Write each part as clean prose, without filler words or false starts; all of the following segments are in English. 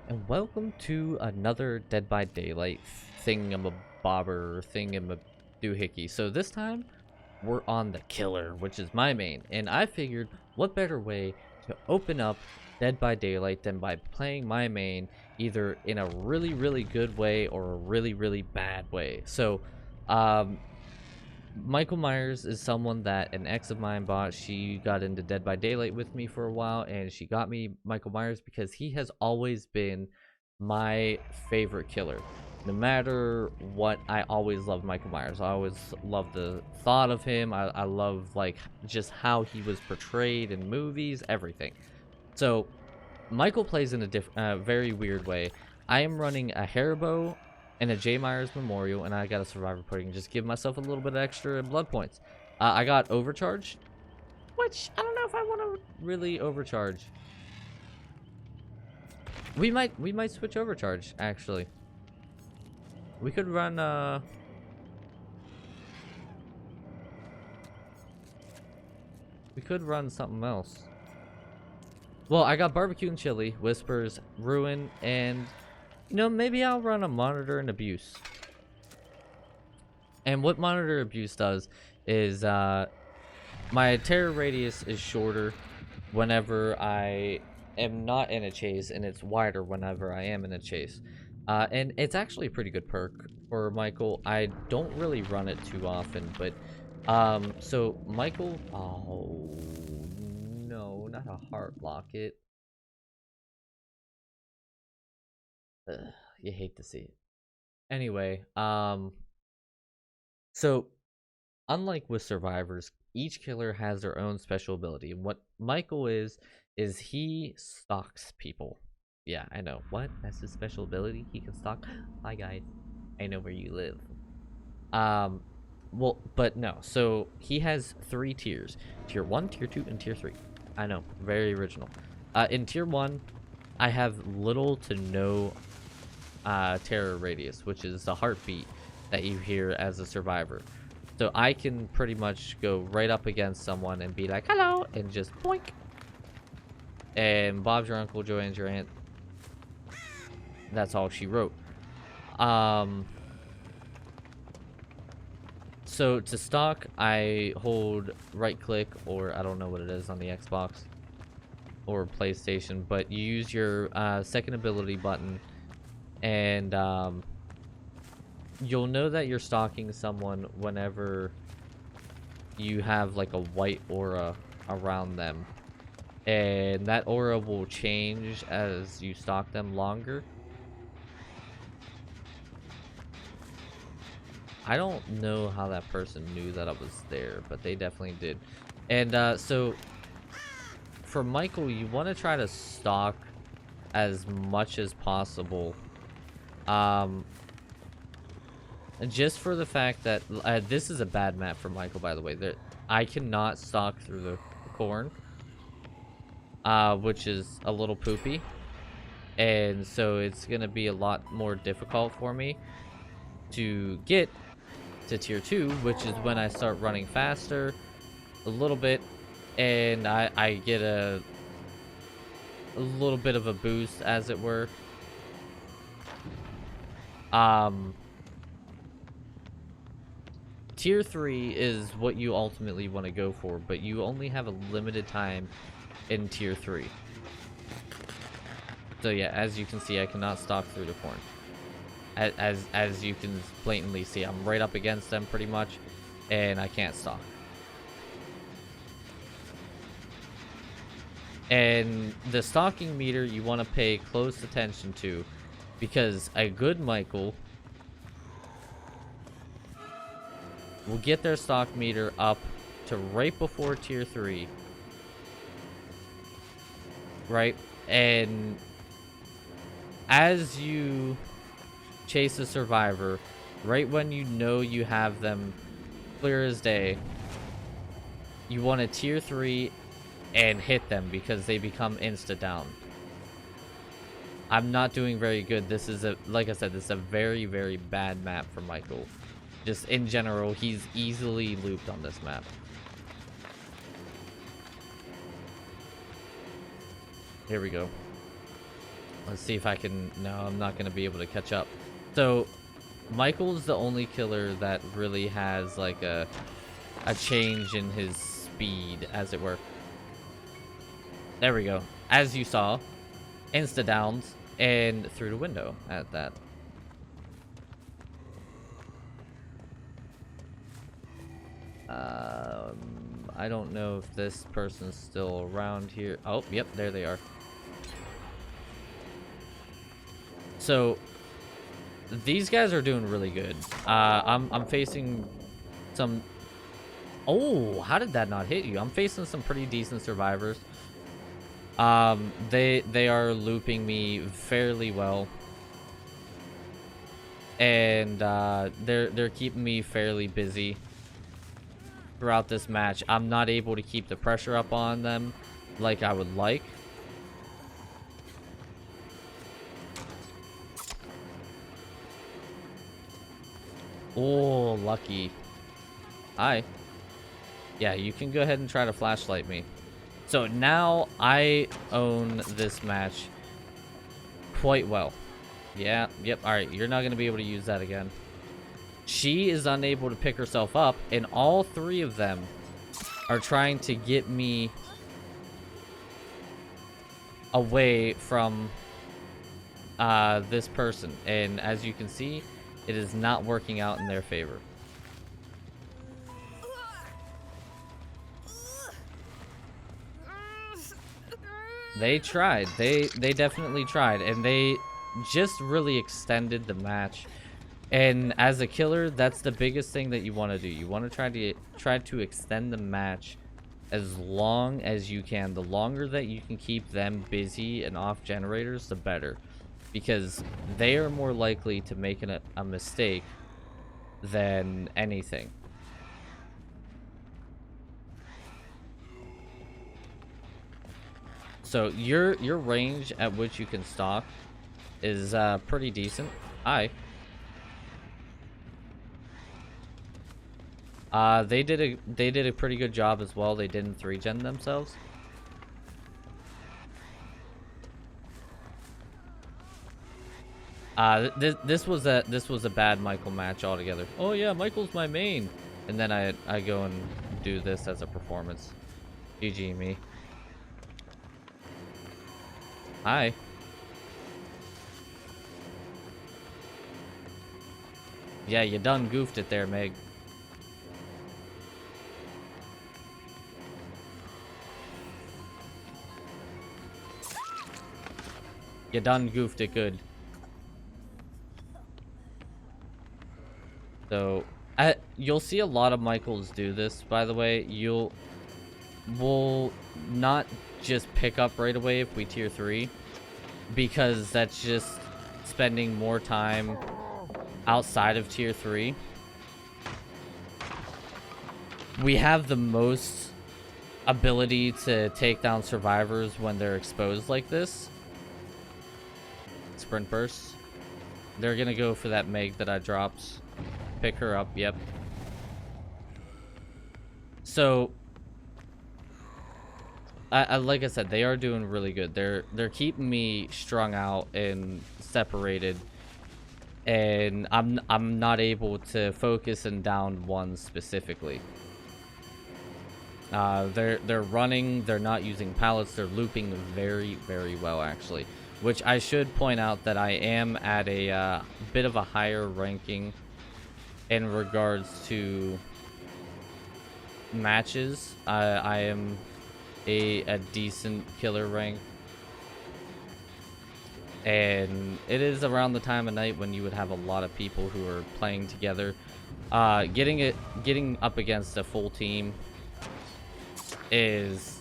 And welcome to another Dead by Daylight thingamabobber thingamadoohickey. So this time, we're on the killer, which is my main. And I figured, what better way to open up Dead by Daylight than by playing my main either in a really, really good way or a really, really bad way. So, Michael Myers is someone that an ex of mine bought. She got into Dead by Daylight with me for a while, and she got me Michael Myers because he has always been my favorite killer. No matter what, I always loved Michael Myers. I always loved the thought of him. I love like just how he was portrayed in movies, everything. So Michael plays in a very weird way. I am running a Haribo and a J. Myers Memorial, and I got a Survivor Pudding. Just give myself a little bit of extra blood points. I got overcharged, which I don't know if I want to really overcharge. We might switch overcharge, actually. We could run, we could run something else. Well, I got barbecue and chili, whispers, ruin, and maybe I'll run a monitor and abuse. And what monitor abuse does is my terror radius is shorter whenever I am not in a chase, and it's wider whenever I am in a chase. And it's actually a pretty good perk for Michael. I don't really run it too often, but so Michael, oh no, not a heart locket. Ugh, you hate to see it. Anyway, so unlike with survivors, each killer has their own special ability. And what Michael is he stalks people. Yeah, I know. What? That's his special ability? He can stalk? Hi guys. I know where you live. Well, but no. So he has 3 tiers. Tier 1, tier 2, and tier 3. I know, very original. In tier 1, I have little to no terror radius, which is the heartbeat that you hear as a survivor. So I can pretty much go right up against someone and be like, hello, and just boink. And Bob's your uncle, Joanne's your aunt. That's all she wrote. So to stalk, I hold right click, or I don't know what it is on the Xbox or PlayStation, but you use your second ability button, and you'll know that you're stalking someone whenever you have like a white aura around them, and that aura will change as you stalk them longer. I don't know how that person knew that I was there, but they definitely did. And so for Michael, you want to try to stalk as much as possible, just for the fact that this is a bad map for Michael, by the way. I cannot stalk through the corn, which is a little poopy, and so it's gonna be a lot more difficult for me to get to tier 2, which is when I start running faster a little bit, and I get a little bit of a boost, as it were. Tier 3 is what you ultimately want to go for, but you only have a limited time in tier 3. So yeah, as you can see, I cannot stalk through the corn. As you can blatantly see, I'm right up against them pretty much, and I can't stalk. And the stalking meter you want to pay close attention to, because a good Michael will get their stalk meter up to right before tier 3, right? And as you chase a survivor, right when you know you have them clear as day, you want to tier 3 and hit them, because they become insta down. I'm not doing very good. This is like I said, this is a very, very bad map for Michael. Just in general, he's easily looped on this map. Here we go. Let's see if I can... No, I'm not going to be able to catch up. So, Michael's the only killer that really has, like, a change in his speed, as it were. There we go. As you saw, insta-downs, and through the window at that. I don't know if this person's still around here. Oh, yep, there they are. So, these guys are doing really good. I'm facing some... Oh, how did that not hit you? I'm facing some pretty decent survivors. They are looping me fairly well. And, they're keeping me fairly busy throughout this match. I'm not able to keep the pressure up on them like I would like. Oh, lucky. Hi. Yeah, you can go ahead and try to flashlight me. So now I own this match quite well. Yeah, yep, alright, you're not going to be able to use that again. She is unable to pick herself up, and all three of them are trying to get me away from this person. And as you can see, it is not working out in their favor. They tried. They definitely tried, and they just really extended the match. And as a killer, that's the biggest thing that you want to do. You want to try to extend the match as long as you can. The longer that you can keep them busy and off generators, the better, because they are more likely to make a mistake than anything. So your range at which you can stalk is pretty decent. Hi. They did a pretty good job as well. They didn't 3-gen themselves. This was a bad Michael match altogether. Oh yeah, Michael's my main, and then I go and do this as a performance. GG me. Hi. Yeah, you done goofed it there, Meg. You done goofed it good. So, you'll see a lot of Michaels do this, by the way. We'll not just pick up right away if we tier 3, because that's just spending more time outside of tier 3. We have the most ability to take down survivors when they're exposed like this. Sprint burst. They're gonna go for that Meg that I dropped. Pick her up, yep. So like I said, they are doing really good. They're keeping me strung out and separated, and I'm not able to focus and down one specifically. They're running, they're not using pallets, they're looping very, very well actually. Which I should point out that I am at a bit of a higher ranking in regards to matches. I am a decent killer rank, and it is around the time of night when you would have a lot of people who are playing together. Getting up against a full team is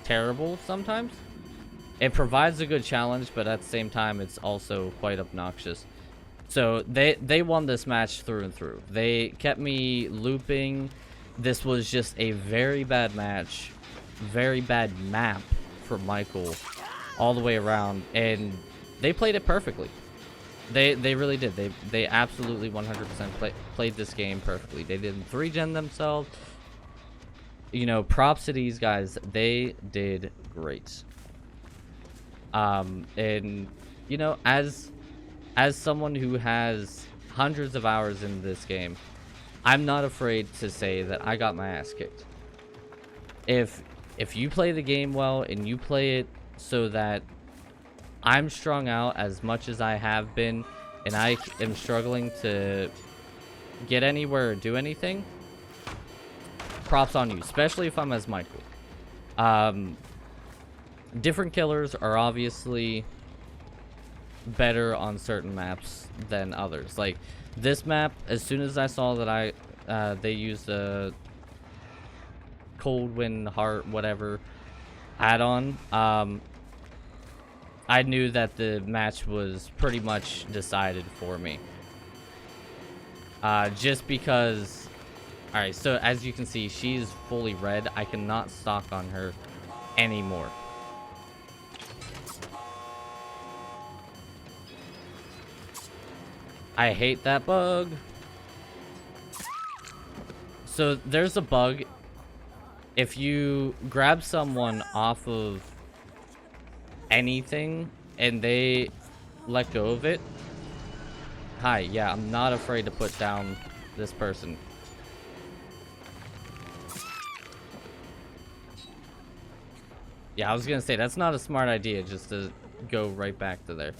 terrible sometimes. It provides a good challenge, but at the same time, it's also quite obnoxious. So they won this match through and through. They kept me looping. This was just a very bad match, very bad map for Michael all the way around, and they played it perfectly. They really did. They absolutely 100% played this game perfectly. They didn't 3-gen themselves. You know, props to these guys. They did great. And you know, as someone who has hundreds of hours in this game, I'm not afraid to say that I got my ass kicked. If you play the game well and you play it so that I'm strung out as much as I have been, and I am struggling to get anywhere or do anything, props on you, especially if I'm as Michael. Different killers are obviously better on certain maps than others. Like this map, as soon as I saw that they used a cold wind heart whatever add-on, I knew that the match was pretty much decided for me. Just because, all right, so as you can see, she's fully red. I cannot stock on her anymore. I hate that bug. So there's a bug. If you grab someone off of anything and they let go of it. Hi, yeah, I'm not afraid to put down this person. Yeah, I was gonna say, that's not a smart idea just to go right back to there.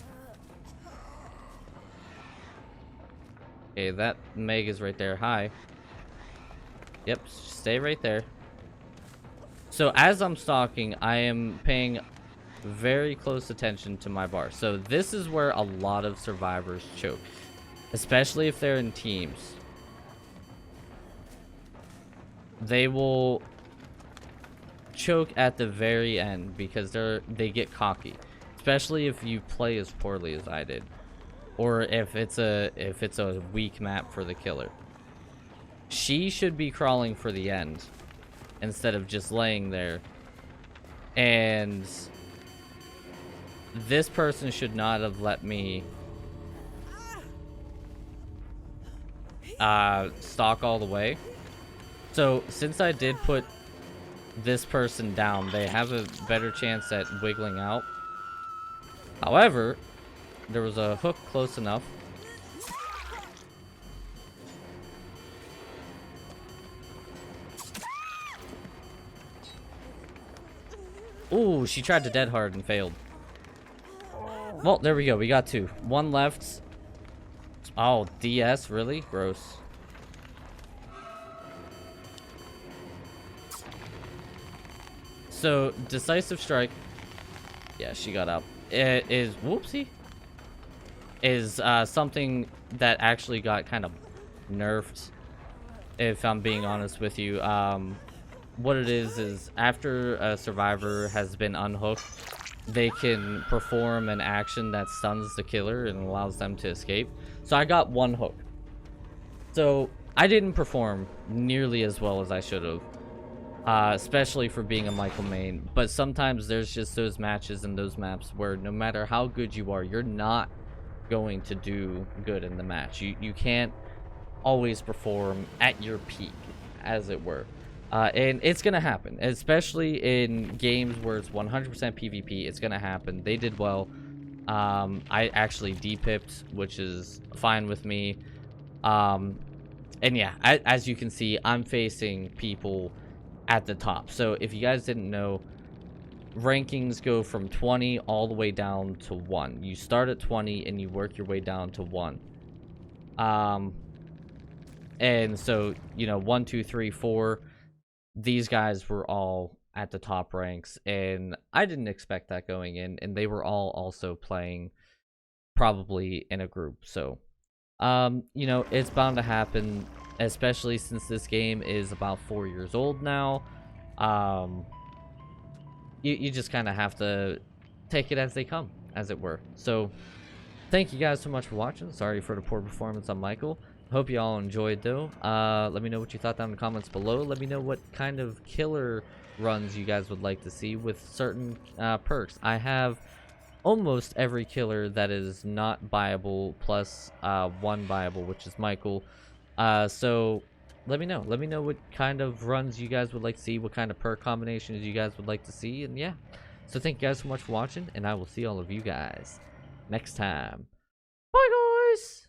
Okay, that Meg is right there. Hi. Yep, stay right there. So as I'm stalking, I am paying very close attention to my bar. So this is where a lot of survivors choke, especially if they're in teams. They will choke at the very end because they get cocky, especially if you play as poorly as I did, or if it's a weak map for the killer. She should be crawling for the end instead of just laying there, and this person should not have let me stalk all the way. So since I did put this person down, they have a better chance at wiggling out. However, there was a hook close enough. Ooh, she tried to dead hard and failed. Well, there we go. We got two. One left. Oh, DS? Really? Gross. So, decisive strike. Yeah, she got up. It is, whoopsie. Is something that actually got kind of nerfed, if I'm being honest with you. What it is after a survivor has been unhooked, they can perform an action that stuns the killer and allows them to escape. So I got one hook. So I didn't perform nearly as well as I should have, especially for being a Michael main. But sometimes there's just those matches and those maps where no matter how good you are, you're not going to do good in the match. You can't always perform at your peak, as it were. And it's gonna happen, especially in games where it's 100% PvP. It's gonna happen. They did well. I actually depipped, which is fine with me. And yeah, as you can see, I'm facing people at the top. So if you guys didn't know, rankings go from 20 all the way down to 1. You start at 20 and you work your way down to 1. And so, you know, 1, 2, 3, 4, these guys were all at the top ranks, and I didn't expect that going in, and they were all also playing probably in a group. So you know, it's bound to happen, especially since this game is about 4 years old now. You just kind of have to take it as they come, as it were. So thank you guys so much for watching. Sorry for the poor performance on Michael. Hope you all enjoyed, though. Let me know what you thought down in the comments below. Let me know what kind of killer runs you guys would like to see with certain perks. I have almost every killer that is not buyable, plus one buyable, which is Michael. So let me know. Let me know what kind of runs you guys would like to see, what kind of perk combinations you guys would like to see, and yeah. So thank you guys so much for watching, and I will see all of you guys next time. Bye, guys!